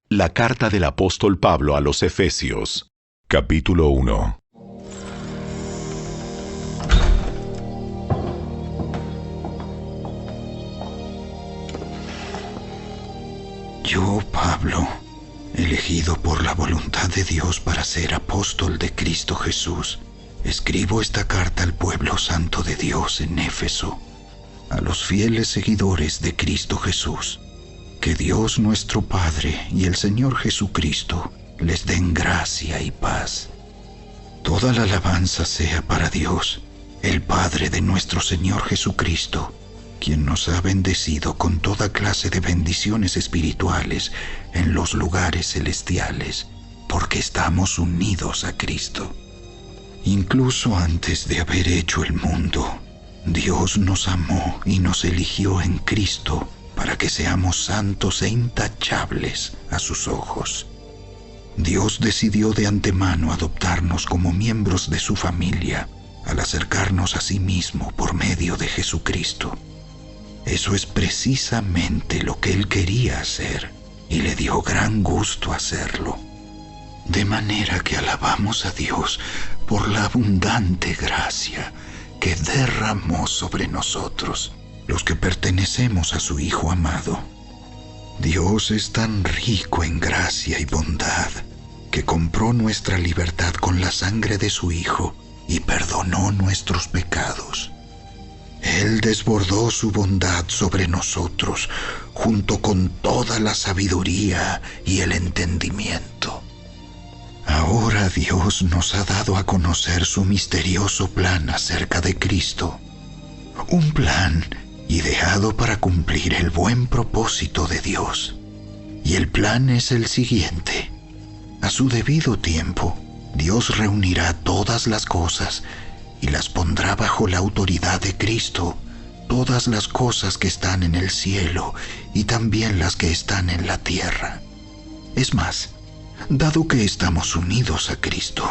La carta del apóstol Pablo a los Efesios, capítulo 1. Yo, Pablo, elegido por la voluntad de Dios para ser apóstol de Cristo Jesús, escribo esta carta al pueblo santo de Dios en Éfeso, a los fieles seguidores de Cristo Jesús. Que Dios nuestro Padre y el Señor Jesucristo les den gracia y paz. Toda la alabanza sea para Dios, el Padre de nuestro Señor Jesucristo, quien nos ha bendecido con toda clase de bendiciones espirituales en los lugares celestiales, porque estamos unidos a Cristo. Incluso antes de haber hecho el mundo, Dios nos amó y nos eligió en Cristo para que seamos santos e intachables a sus ojos. Dios decidió de antemano adoptarnos como miembros de su familia al acercarnos a sí mismo por medio de Jesucristo. Eso es precisamente lo que Él quería hacer y le dio gran gusto hacerlo. De manera que alabamos a Dios por la abundante gracia que derramó sobre nosotros, los que pertenecemos a su Hijo amado. Dios es tan rico en gracia y bondad que compró nuestra libertad con la sangre de su Hijo y perdonó nuestros pecados. Él desbordó su bondad sobre nosotros junto con toda la sabiduría y el entendimiento. Ahora Dios nos ha dado a conocer su misterioso plan acerca de Cristo, un plan ideado para cumplir el buen propósito de Dios. Y el plan es el siguiente: a su debido tiempo, Dios reunirá todas las cosas y las pondrá bajo la autoridad de Cristo, todas las cosas que están en el cielo y también las que están en la tierra. Es más, dado que estamos unidos a Cristo,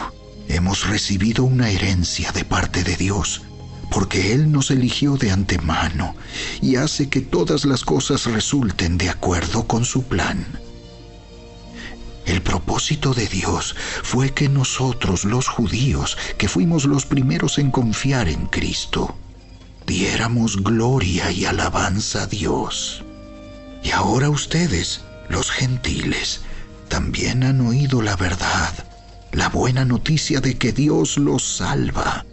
hemos recibido una herencia de parte de Dios, porque Él nos eligió de antemano y hace que todas las cosas resulten de acuerdo con su plan. El propósito de Dios fue que nosotros, los judíos, que fuimos los primeros en confiar en Cristo, diéramos gloria y alabanza a Dios. Y ahora ustedes, los gentiles, también han oído la verdad, la buena noticia de que Dios los salva.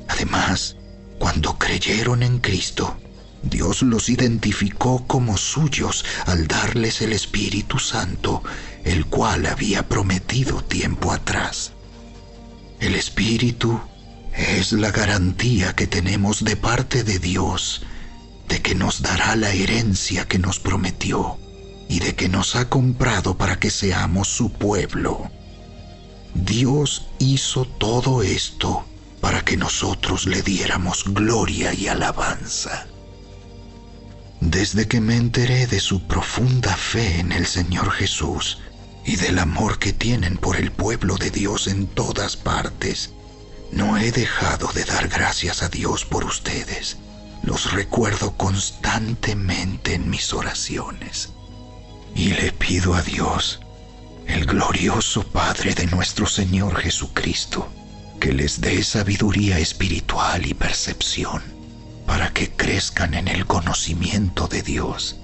Además, cuando creyeron en Cristo, Dios los identificó como suyos al darles el Espíritu Santo, el cual había prometido tiempo atrás. El Espíritu es la garantía que tenemos de parte de Dios de que nos dará la herencia que nos prometió y de que nos ha comprado para que seamos su pueblo. Dios hizo todo esto para que nosotros le diéramos gloria y alabanza. Desde que me enteré de su profunda fe en el Señor Jesús y del amor que tienen por el pueblo de Dios en todas partes, no he dejado de dar gracias a Dios por ustedes. Los recuerdo constantemente en mis oraciones. Y le pido a Dios, el glorioso Padre de nuestro Señor Jesucristo, que les dé sabiduría espiritual y percepción para que crezcan en el conocimiento de Dios.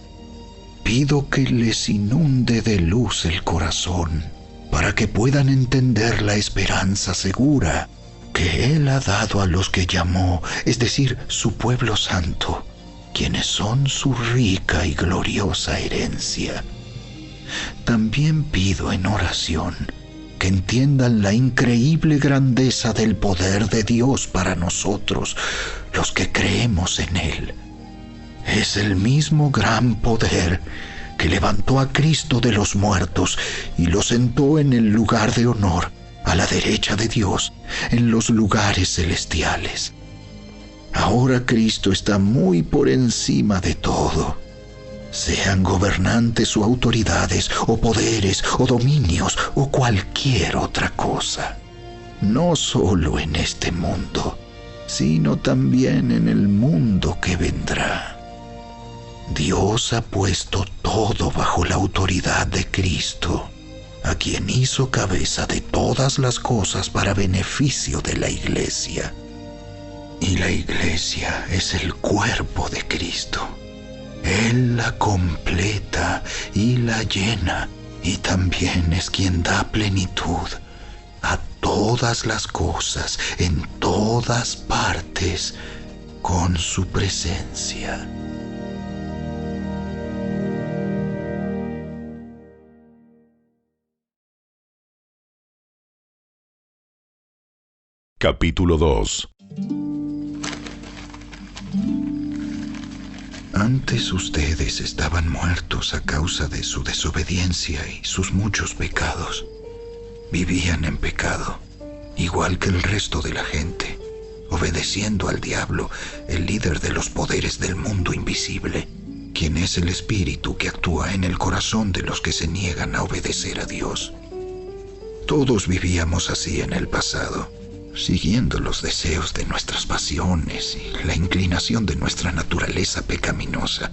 Pido que les inunde de luz el corazón para que puedan entender la esperanza segura que Él ha dado a los que llamó, es decir, su pueblo santo, quienes son su rica y gloriosa herencia. También pido en oración que entiendan la increíble grandeza del poder de Dios para nosotros, los que creemos en Él. Es el mismo gran poder que levantó a Cristo de los muertos y lo sentó en el lugar de honor, a la derecha de Dios, en los lugares celestiales. Ahora Cristo está muy por encima de todo. Sean gobernantes o autoridades, o poderes, o dominios, o cualquier otra cosa. No solo en este mundo, sino también en el mundo que vendrá. Dios ha puesto todo bajo la autoridad de Cristo, a quien hizo cabeza de todas las cosas para beneficio de la Iglesia. Y la Iglesia es el cuerpo de Cristo. Él la completa y la llena, y también es quien da plenitud a todas las cosas en todas partes con su presencia. Capítulo 2. Antes ustedes estaban muertos a causa de su desobediencia y sus muchos pecados. Vivían en pecado, igual que el resto de la gente, obedeciendo al diablo, el líder de los poderes del mundo invisible, quien es el espíritu que actúa en el corazón de los que se niegan a obedecer a Dios. Todos vivíamos así en el pasado, siguiendo los deseos de nuestras pasiones y la inclinación de nuestra naturaleza pecaminosa.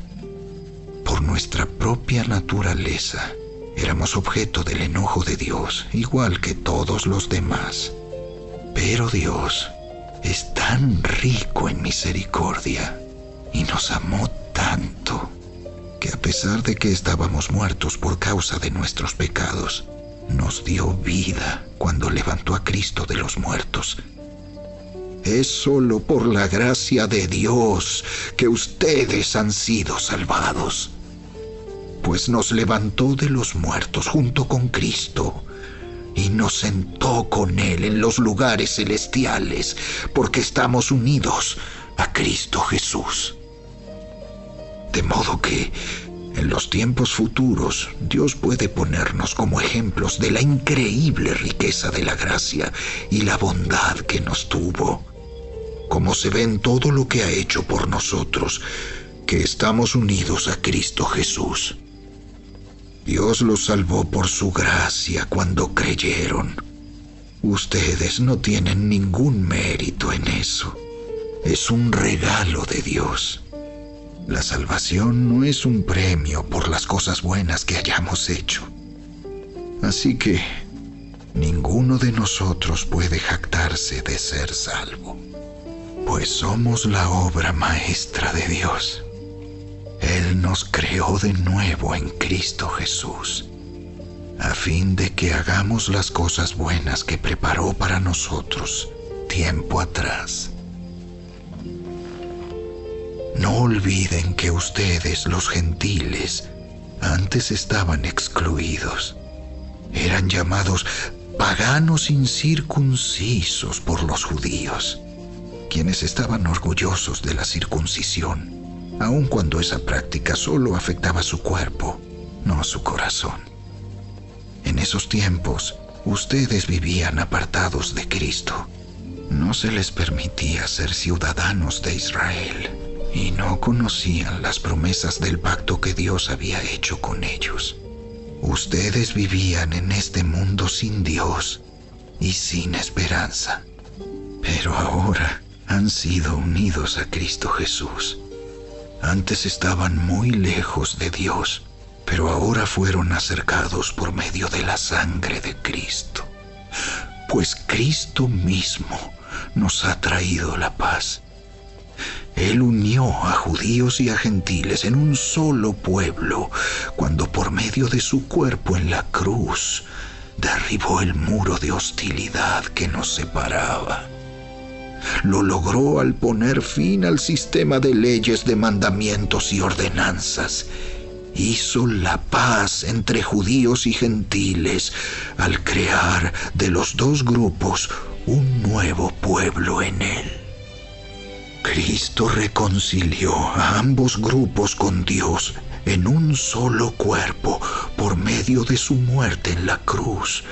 Por nuestra propia naturaleza, éramos objeto del enojo de Dios, igual que todos los demás. Pero Dios es tan rico en misericordia y nos amó tanto que a pesar de que estábamos muertos por causa de nuestros pecados, nos dio vida cuando levantó a Cristo de los muertos. Es solo por la gracia de Dios que ustedes han sido salvados, pues nos levantó de los muertos junto con Cristo y nos sentó con Él en los lugares celestiales, porque estamos unidos a Cristo Jesús. De modo que en los tiempos futuros, Dios puede ponernos como ejemplos de la increíble riqueza de la gracia y la bondad que nos tuvo, como se ve en todo lo que ha hecho por nosotros, que estamos unidos a Cristo Jesús. Dios los salvó por su gracia cuando creyeron. Ustedes no tienen ningún mérito en eso. Es un regalo de Dios. La salvación no es un premio por las cosas buenas que hayamos hecho. Así que ninguno de nosotros puede jactarse de ser salvo, pues somos la obra maestra de Dios. Él nos creó de nuevo en Cristo Jesús, a fin de que hagamos las cosas buenas que preparó para nosotros tiempo atrás. No olviden que ustedes, los gentiles, antes estaban excluidos. Eran llamados paganos incircuncisos por los judíos, quienes estaban orgullosos de la circuncisión, aun cuando esa práctica solo afectaba su cuerpo, no su corazón. En esos tiempos, ustedes vivían apartados de Cristo. No se les permitía ser ciudadanos de Israel, y no conocían las promesas del pacto que Dios había hecho con ellos. Ustedes vivían en este mundo sin Dios y sin esperanza, pero ahora han sido unidos a Cristo Jesús. Antes estaban muy lejos de Dios, pero ahora fueron acercados por medio de la sangre de Cristo, pues Cristo mismo nos ha traído la paz. Él unió a judíos y a gentiles en un solo pueblo, cuando por medio de su cuerpo en la cruz derribó el muro de hostilidad que nos separaba. Lo logró al poner fin al sistema de leyes, de mandamientos y ordenanzas. Hizo la paz entre judíos y gentiles al crear de los dos grupos un nuevo pueblo en él. Cristo reconcilió a ambos grupos con Dios en un solo cuerpo por medio de su muerte en la cruz,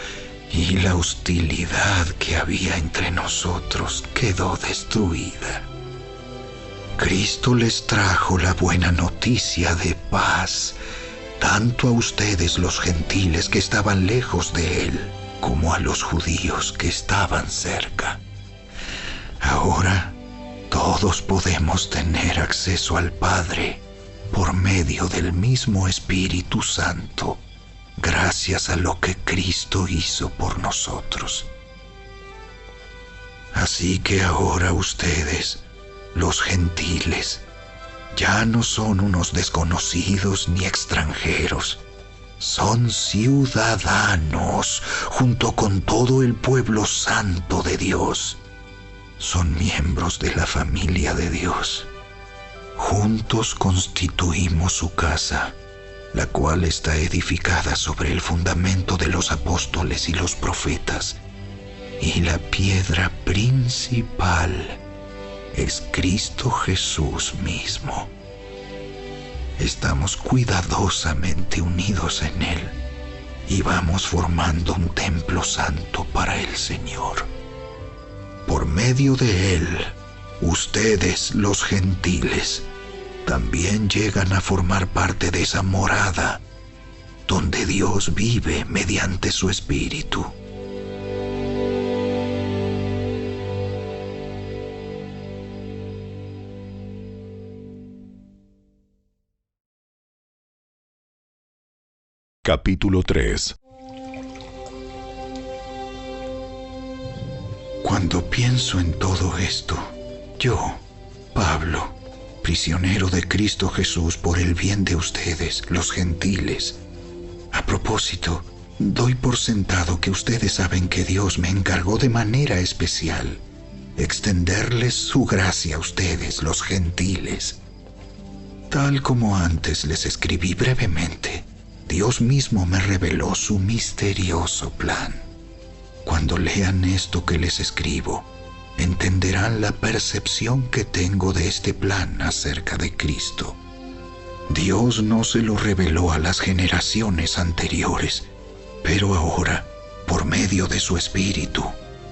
y la hostilidad que había entre nosotros quedó destruida. Cristo les trajo la buena noticia de paz, tanto a ustedes los gentiles que estaban lejos de Él, como a los judíos que estaban cerca. Ahora todos podemos tener acceso al Padre por medio del mismo Espíritu Santo, gracias a lo que Cristo hizo por nosotros. Así que ahora ustedes, los gentiles, ya no son unos desconocidos ni extranjeros. Son ciudadanos junto con todo el pueblo santo de Dios. Son miembros de la familia de Dios. Juntos constituimos su casa, la cual está edificada sobre el fundamento de los apóstoles y los profetas. Y la piedra principal es Cristo Jesús mismo. Estamos cuidadosamente unidos en Él y vamos formando un templo santo para el Señor. Por medio de Él, ustedes, los gentiles, también llegan a formar parte de esa morada donde Dios vive mediante su Espíritu. Capítulo 3. Cuando pienso en todo esto, yo, Pablo, prisionero de Cristo Jesús por el bien de ustedes, los gentiles. A propósito, doy por sentado que ustedes saben que Dios me encargó de manera especial extenderles su gracia a ustedes, los gentiles. Tal como antes les escribí brevemente, Dios mismo me reveló su misterioso plan. Cuando lean esto que les escribo, entenderán la percepción que tengo de este plan acerca de Cristo. Dios no se lo reveló a las generaciones anteriores, pero ahora, por medio de su Espíritu,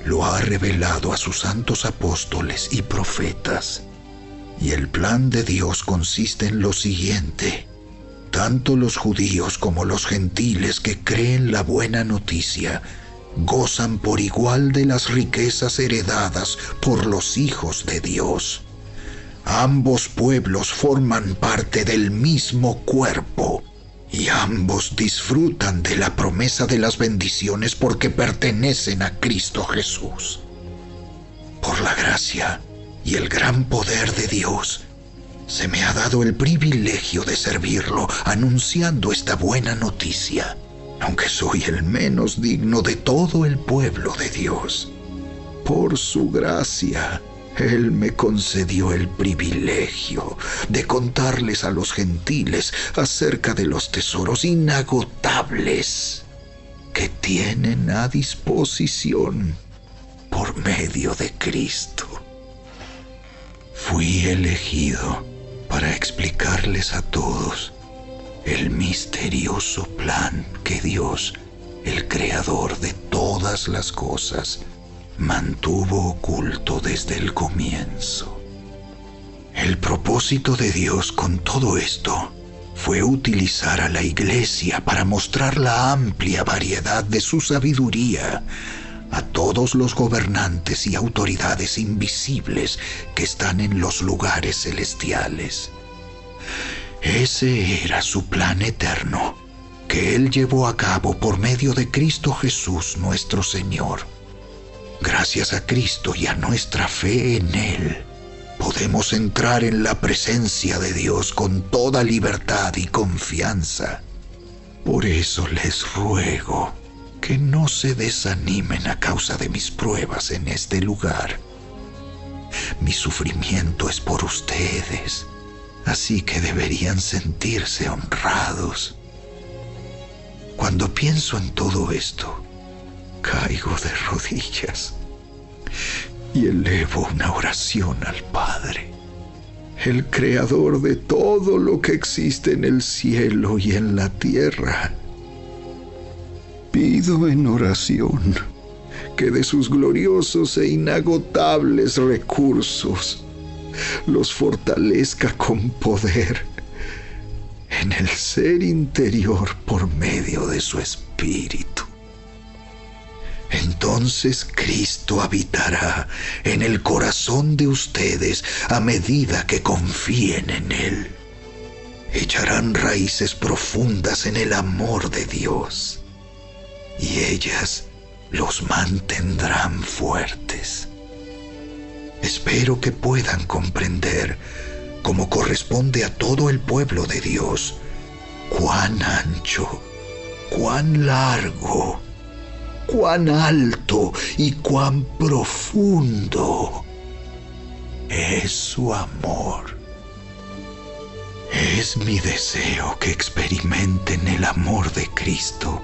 lo ha revelado a sus santos apóstoles y profetas. Y el plan de Dios consiste en lo siguiente: tanto los judíos como los gentiles que creen la buena noticia gozan por igual de las riquezas heredadas por los hijos de Dios. Ambos pueblos forman parte del mismo cuerpo y ambos disfrutan de la promesa de las bendiciones porque pertenecen a Cristo Jesús. Por la gracia y el gran poder de Dios, se me ha dado el privilegio de servirlo anunciando esta buena noticia, aunque soy el menos digno de todo el pueblo de Dios. Por su gracia, Él me concedió el privilegio de contarles a los gentiles acerca de los tesoros inagotables que tienen a disposición por medio de Cristo. Fui elegido para explicarles a todos el misterioso plan que Dios, el creador de todas las cosas, mantuvo oculto desde el comienzo. El propósito de Dios con todo esto fue utilizar a la Iglesia para mostrar la amplia variedad de su sabiduría a todos los gobernantes y autoridades invisibles que están en los lugares celestiales. Ese era su plan eterno, que Él llevó a cabo por medio de Cristo Jesús nuestro Señor. Gracias a Cristo y a nuestra fe en Él, podemos entrar en la presencia de Dios con toda libertad y confianza. Por eso les ruego que no se desanimen a causa de mis pruebas en este lugar. Mi sufrimiento es por ustedes, así que deberían sentirse honrados. Cuando pienso en todo esto, caigo de rodillas y elevo una oración al Padre, el creador de todo lo que existe en el cielo y en la tierra. Pido en oración que de sus gloriosos e inagotables recursos los fortalezca con poder en el ser interior por medio de su Espíritu. Entonces Cristo habitará en el corazón de ustedes a medida que confíen en Él. echarán raíces profundas en el amor de Dios, y ellas los mantendrán fuertes. Espero que puedan comprender, como corresponde a todo el pueblo de Dios, cuán ancho, cuán largo, cuán alto y cuán profundo es su amor. Es mi deseo que experimenten el amor de Cristo,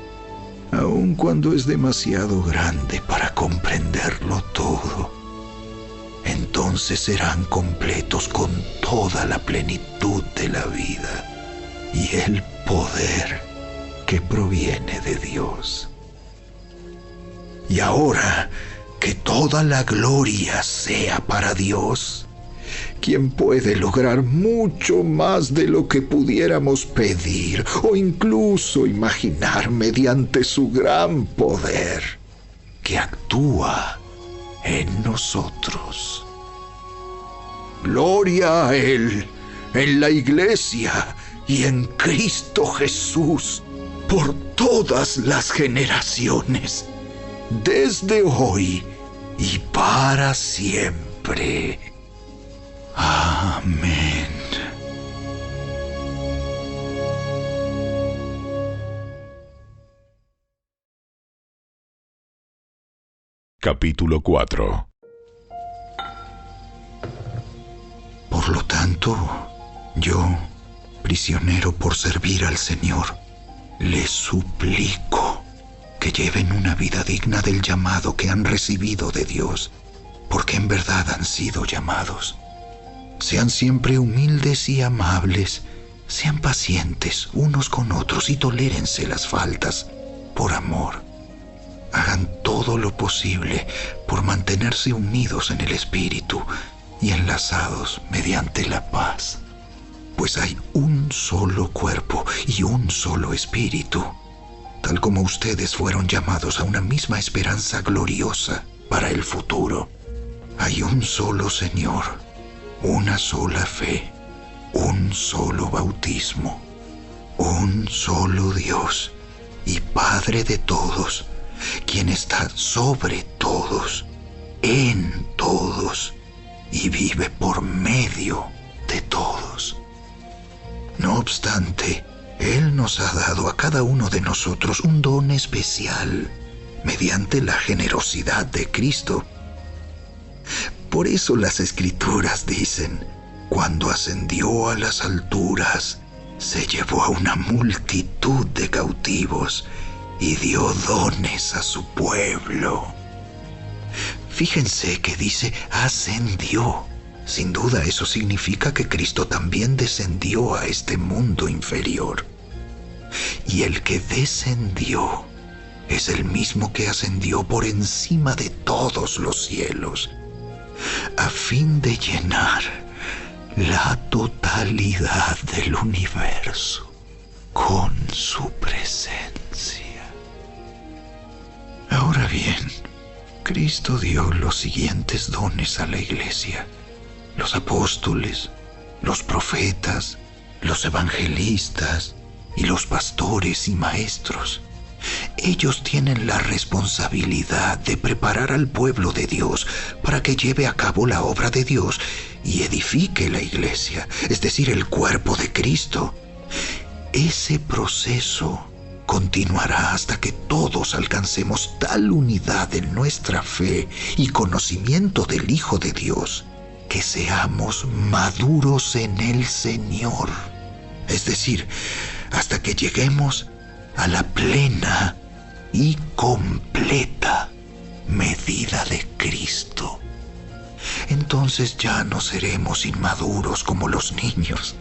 aun cuando es demasiado grande para comprenderlo todo. Entonces serán completos con toda la plenitud de la vida y el poder que proviene de Dios. Y ahora que toda la gloria sea para Dios, quien puede lograr mucho más de lo que pudiéramos pedir o incluso imaginar mediante su gran poder que actúa en nosotros. Gloria a Él en la Iglesia y en Cristo Jesús por todas las generaciones, desde hoy y para siempre. Amén. Capítulo 4. Por lo tanto, yo, prisionero por servir al Señor, les suplico que lleven una vida digna del llamado que han recibido de Dios, porque en verdad han sido llamados. Sean siempre humildes y amables, sean pacientes unos con otros y tolérense las faltas por amor. Hagan todo lo posible por mantenerse unidos en el espíritu y enlazados mediante la paz, pues hay un solo cuerpo y un solo espíritu, tal como ustedes fueron llamados a una misma esperanza gloriosa para el futuro. Hay un solo Señor, una sola fe, un solo bautismo, un solo Dios y Padre de todos, quien está sobre todos, en todos y vive por medio de todos. No obstante, Él nos ha dado a cada uno de nosotros un don especial mediante la generosidad de Cristo. Por eso las Escrituras dicen: cuando ascendió a las alturas, se llevó a una multitud de cautivos y dio dones a su pueblo. Fíjense que dice ascendió. Sin duda eso significa que Cristo también descendió a este mundo inferior. Y el que descendió es el mismo que ascendió por encima de todos los cielos, a fin de llenar la totalidad del universo con su presencia. Ahora bien, Cristo dio los siguientes dones a la Iglesia: los apóstoles, los profetas, los evangelistas y los pastores y maestros. Ellos tienen la responsabilidad de preparar al pueblo de Dios para que lleve a cabo la obra de Dios y edifique la Iglesia, es decir, el cuerpo de Cristo. Ese proceso continuará hasta que todos alcancemos tal unidad en nuestra fe y conocimiento del Hijo de Dios que seamos maduros en el Señor, es decir, hasta que lleguemos a la plena y completa medida de Cristo. Entonces ya no seremos inmaduros como los niños.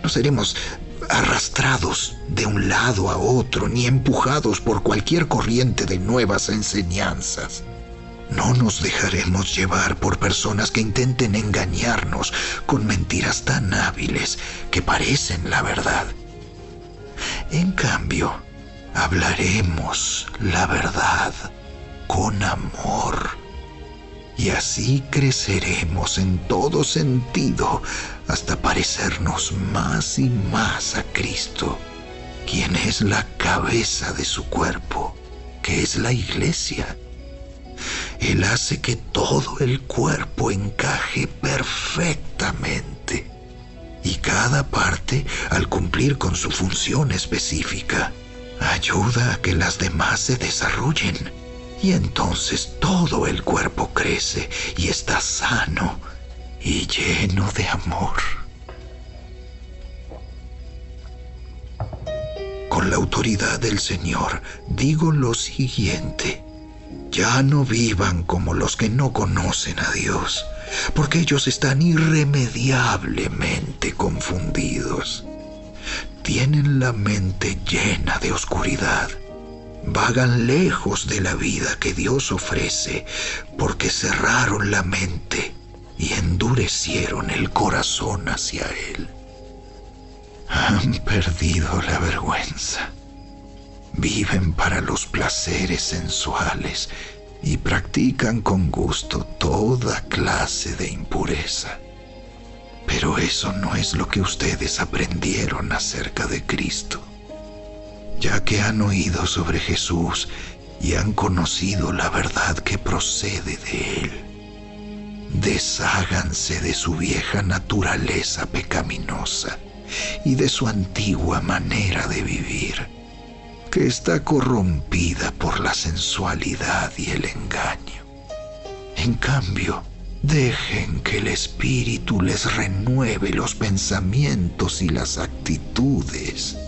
No seremos arrastrados de un lado a otro ni empujados por cualquier corriente de nuevas enseñanzas. No nos dejaremos llevar por personas que intenten engañarnos con mentiras tan hábiles que parecen la verdad. En cambio, hablaremos la verdad con amor. y así creceremos en todo sentido hasta parecernos más y más a Cristo, quien es la cabeza de su cuerpo, que es la Iglesia. Él hace que todo el cuerpo encaje perfectamente, y cada parte, al cumplir con su función específica, ayuda a que las demás se desarrollen, y entonces todo el cuerpo crece y está sano y lleno de amor. Con la autoridad del Señor digo lo siguiente: ya no vivan como los que no conocen a Dios, porque ellos están irremediablemente confundidos. Tienen la mente llena de oscuridad. Vagan lejos de la vida que Dios ofrece porque cerraron la mente y endurecieron el corazón hacia Él. Han perdido la vergüenza. Viven para los placeres sensuales y practican con gusto toda clase de impureza. Pero eso no es lo que ustedes aprendieron acerca de Cristo. Ya que han oído sobre Jesús y han conocido la verdad que procede de Él, desháganse de su vieja naturaleza pecaminosa y de su antigua manera de vivir, que está corrompida por la sensualidad y el engaño. En cambio, dejen que el Espíritu les renueve los pensamientos y las actitudes.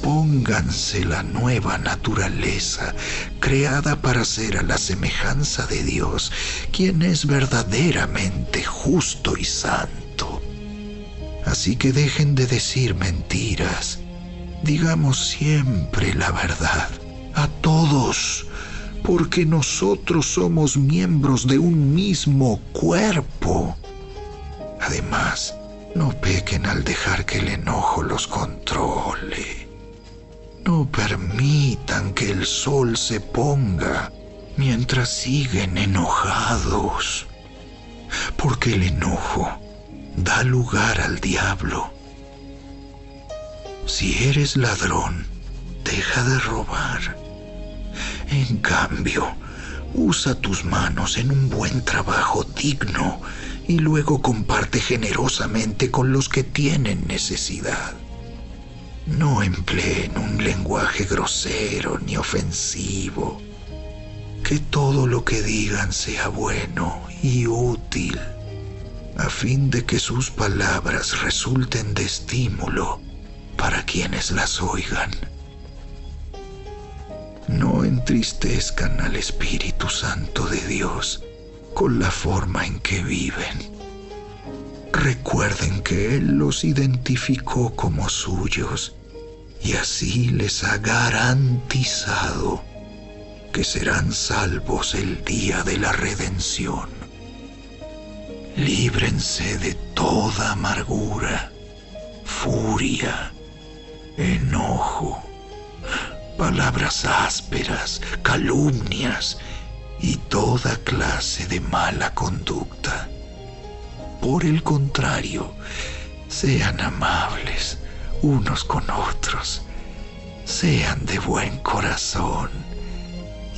Pónganse la nueva naturaleza, creada para ser a la semejanza de Dios, quien es verdaderamente justo y santo. Así que dejen de decir mentiras. Digamos siempre la verdad a todos, porque nosotros somos miembros de un mismo cuerpo. Además, no pequen al dejar que el enojo los controle. No permitan que el sol se ponga mientras siguen enojados, porque el enojo da lugar al diablo. Si eres ladrón, deja de robar. En cambio, usa tus manos en un buen trabajo digno y luego comparte generosamente con los que tienen necesidad. No empleen un lenguaje grosero ni ofensivo. Que todo lo que digan sea bueno y útil, a fin de que sus palabras resulten de estímulo para quienes las oigan. No entristezcan al Espíritu Santo de Dios con la forma en que viven. Recuerden que Él los identificó como suyos y así les ha garantizado que serán salvos el día de la redención. Líbrense de toda amargura, furia, enojo, palabras ásperas, calumnias y toda clase de mala conducta. Por el contrario, sean amables unos con otros, sean de buen corazón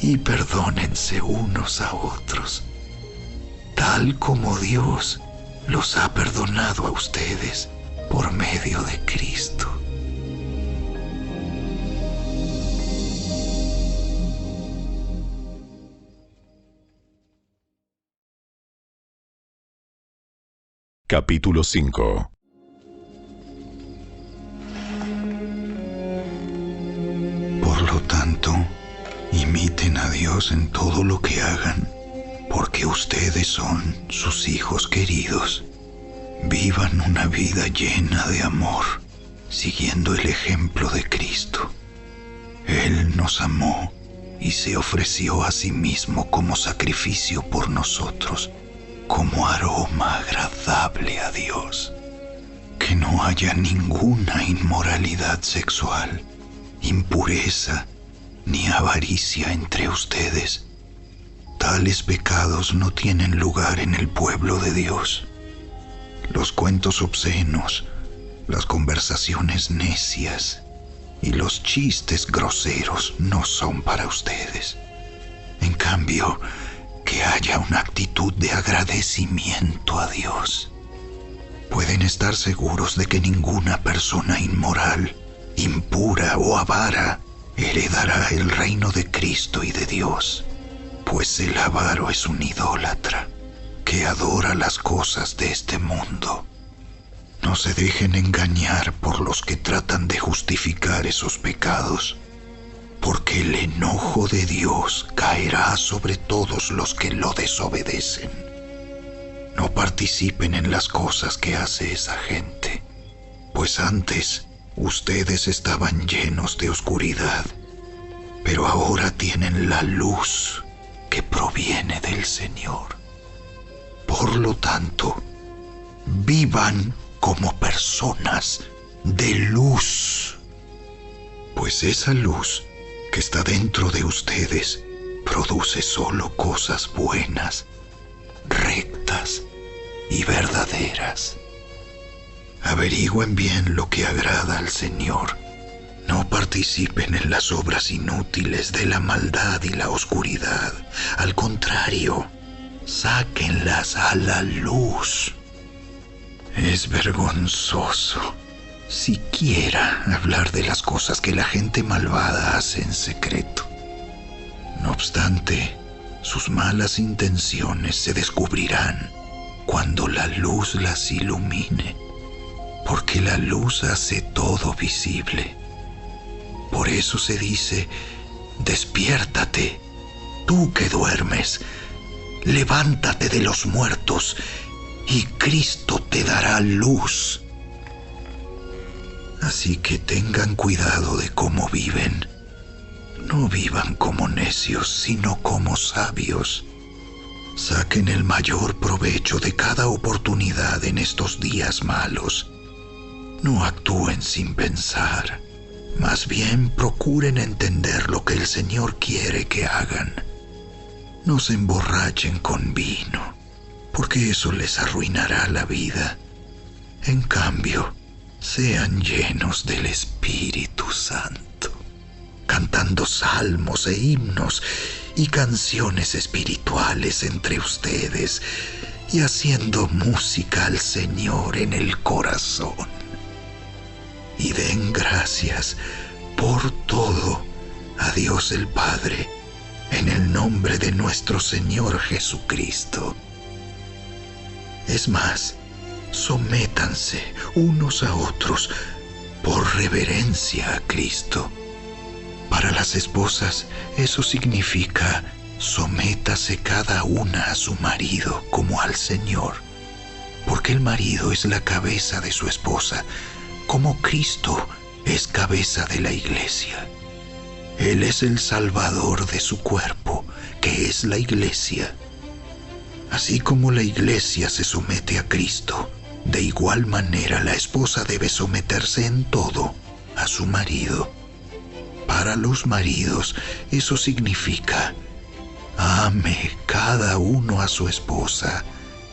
y perdónense unos a otros, tal como Dios los ha perdonado a ustedes por medio de Cristo. Capítulo 5. Por lo tanto, imiten a Dios en todo lo que hagan, porque ustedes son sus hijos queridos. Vivan una vida llena de amor, siguiendo el ejemplo de Cristo. Él nos amó y se ofreció a sí mismo como sacrificio por nosotros, como aroma agradable a Dios. Que no haya ninguna inmoralidad Tales pecados no tienen lugar en el pueblo de Dios. Los cuentos obscenos, las conversaciones necias y los chistes groseros no son para ustedes. En cambio, que haya una actitud de agradecimiento a Dios. Pueden estar seguros de que ninguna persona inmoral, impura o avara heredará el reino de Cristo y de Dios, pues el avaro es un idólatra que adora las cosas de este mundo. No se dejen engañar por los que tratan de justificar esos pecados, porque el enojo de Dios caerá sobre todos los que lo desobedecen. No participen en las cosas que hace esa gente, pues antes ustedes estaban llenos de oscuridad, pero ahora tienen la luz que proviene del Señor. Por lo tanto, vivan como personas de luz, pues esa luz que está dentro de ustedes produce solo cosas buenas, rectas y verdaderas. Averigüen bien lo que agrada al Señor. No participen en las obras inútiles de la maldad y la oscuridad. Al contrario, sáquenlas a la luz. Es vergonzoso siquiera hablar de las cosas que la gente malvada hace en secreto. No obstante, sus malas intenciones se descubrirán cuando la luz las ilumine, porque la luz hace todo visible. Por eso se dice: despiértate, tú que duermes, levántate de los muertos, y Cristo te dará luz. Así que tengan cuidado de cómo viven. No vivan como necios, sino como sabios. Saquen el mayor provecho de cada oportunidad en estos días malos. No actúen sin pensar. Más bien procuren entender lo que el Señor quiere que hagan. No se emborrachen con vino, porque eso les arruinará la vida. En cambio, sean llenos del Espíritu Santo, cantando salmos e himnos y canciones espirituales entre ustedes y haciendo música al Señor en el corazón. Y den gracias por todo a Dios el Padre, en el nombre de nuestro Señor Jesucristo. Es más, sométanse unos a otros por reverencia a Cristo. Para las esposas, eso significa: sométase cada una a su marido como al Señor, porque el marido es la cabeza de su esposa, como Cristo es cabeza de la iglesia. Él es el Salvador de su cuerpo, que es la iglesia. Así como la iglesia se somete a Cristo, de igual manera la esposa debe someterse en todo a su marido. Para los maridos, eso significa: ame cada uno a su esposa,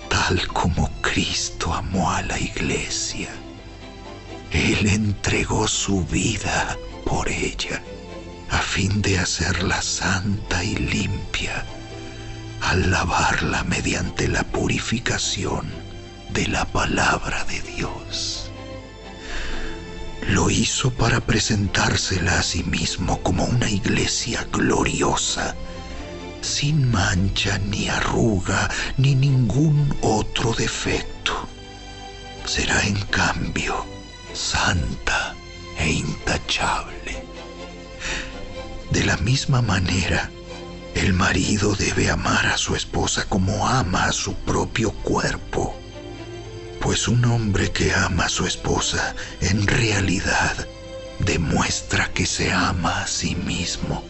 tal como Cristo amó a la iglesia. Él entregó su vida por ella, a fin de hacerla santa y limpia, al lavarla mediante la purificación de la palabra de Dios. Lo hizo para presentársela a sí mismo como una iglesia gloriosa, sin mancha ni arruga ni ningún otro defecto. Será en cambio santa e intachable. De la misma manera, el marido debe amar a su esposa como ama a su propio cuerpo, pues un hombre que ama a su esposa en realidad demuestra que se ama a sí mismo.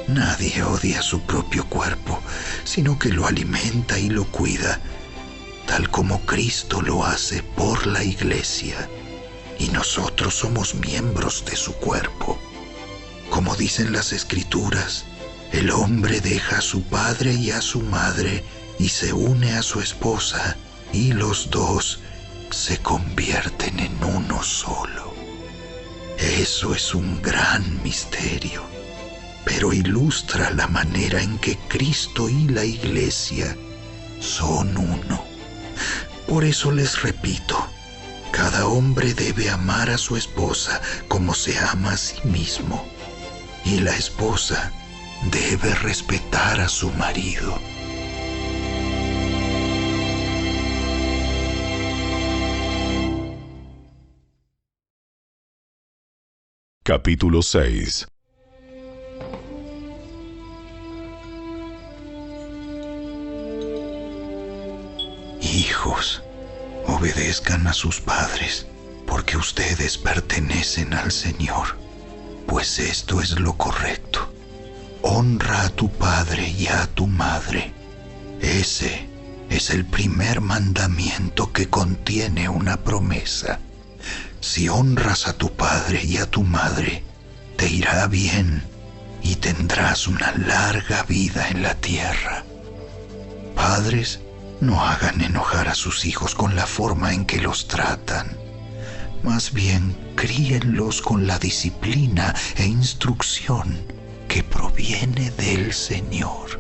Nadie odia su propio cuerpo, sino que lo alimenta y lo cuida, tal como Cristo lo hace por la iglesia, y nosotros somos miembros de su cuerpo. Como dicen las Escrituras: El hombre deja a su padre y a su madre y se une a su esposa, y los dos se convierten en uno solo. Eso es un gran misterio, pero ilustra la manera en que Cristo y la Iglesia son uno. Por eso les repito, cada hombre debe amar a su esposa como se ama a sí mismo, y la esposa debe respetar a su marido. Capítulo 6. Hijos, obedezcan a sus padres, porque ustedes pertenecen al Señor, pues esto es lo correcto. Honra a tu padre y a tu madre. Ese es el primer mandamiento que contiene una promesa. Si honras a tu padre y a tu madre, te irá bien y tendrás una larga vida en la tierra. Padres, no hagan enojar a sus hijos con la forma en que los tratan. Más bien, críenlos con la disciplina e instrucción que proviene del Señor.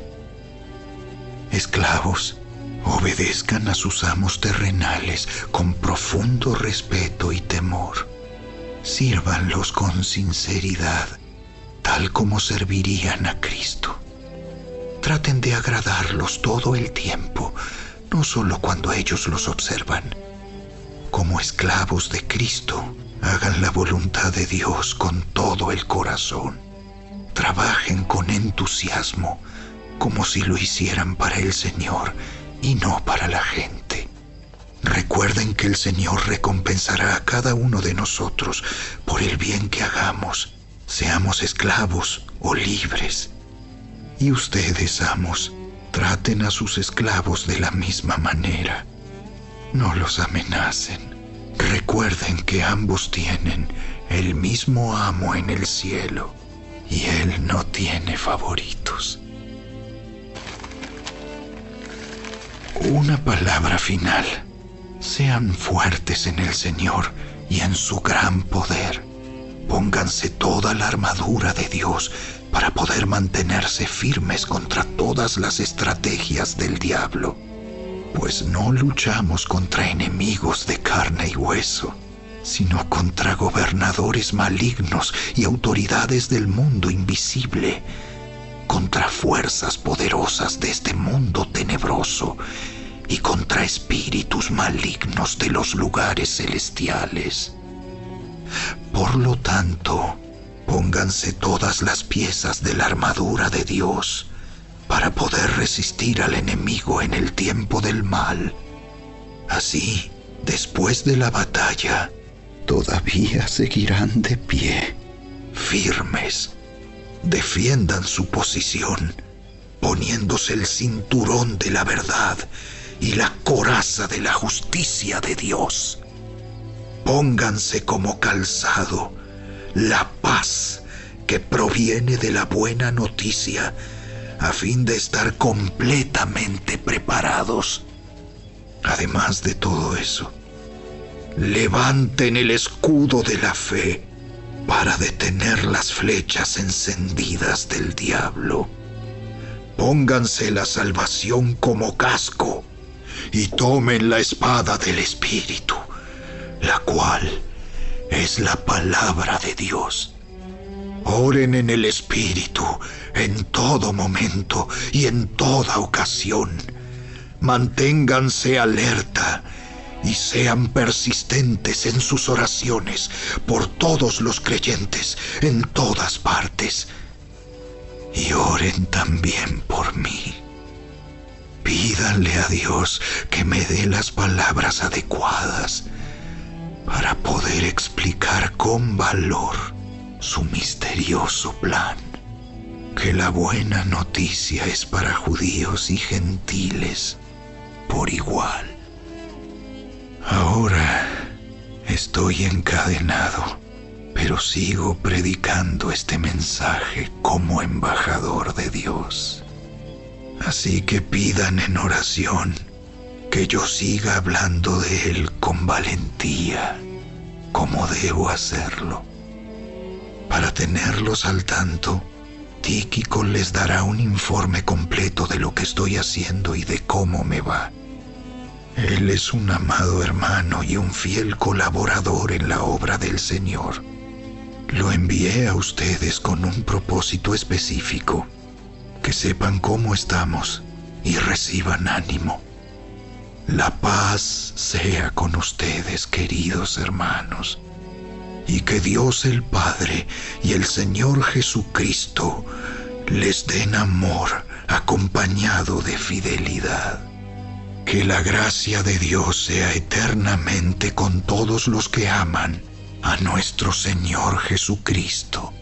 Esclavos, obedezcan a sus amos terrenales con profundo respeto y temor. Sírvanlos con sinceridad, tal como servirían a Cristo. Traten de agradarlos todo el tiempo, no solo cuando ellos los observan. Como esclavos de Cristo, hagan la voluntad de Dios con todo el corazón. Trabajen con entusiasmo, como si lo hicieran para el Señor y no para la gente. Recuerden que el Señor recompensará a cada uno de nosotros por el bien que hagamos, seamos esclavos o libres. Y ustedes, amos, traten a sus esclavos de la misma manera. No los amenacen. Recuerden que ambos tienen el mismo amo en el cielo y Él no tiene favoritos. Una palabra final. Sean fuertes en el Señor y en su gran poder. Pónganse toda la armadura de Dios para poder mantenerse firmes contra todas las estrategias del diablo. Pues no luchamos contra enemigos de carne y hueso, sino contra gobernadores malignos y autoridades del mundo invisible, contra fuerzas poderosas de este mundo tenebroso y contra espíritus malignos de los lugares celestiales. Por lo tanto, pónganse todas las piezas de la armadura de Dios para poder resistir al enemigo en el tiempo del mal. Así, después de la batalla, todavía seguirán de pie, firmes. Defiendan su posición, poniéndose el cinturón de la verdad y la coraza de la justicia de Dios. Pónganse como calzado la paz que proviene de la buena noticia, a fin de estar completamente preparados. Además de todo eso, levanten el escudo de la fe para detener las flechas encendidas del diablo. Pónganse la salvación como casco y tomen la espada del Espíritu, la cual es la palabra de Dios. Oren en el Espíritu en todo momento y en toda ocasión. Manténganse alerta y sean persistentes en sus oraciones por todos los creyentes en todas partes. Y oren también por mí. Pídanle a Dios que me dé las palabras adecuadas para poder explicar con valor su misterioso plan. Que la buena noticia es para judíos y gentiles por igual. Ahora estoy encadenado, pero sigo predicando este mensaje como embajador de Dios. Así que pidan en oración que yo siga hablando de Él con valentía, como debo hacerlo. Para tenerlos al tanto, Tíquico les dará un informe completo de lo que estoy haciendo y de cómo me va. Él es un amado hermano y un fiel colaborador en la obra del Señor. Lo envié a ustedes con un propósito específico, que sepan cómo estamos y reciban ánimo. La paz sea con ustedes, queridos hermanos, y que Dios el Padre y el Señor Jesucristo les den amor acompañado de fidelidad. Que la gracia de Dios sea eternamente con todos los que aman a nuestro Señor Jesucristo.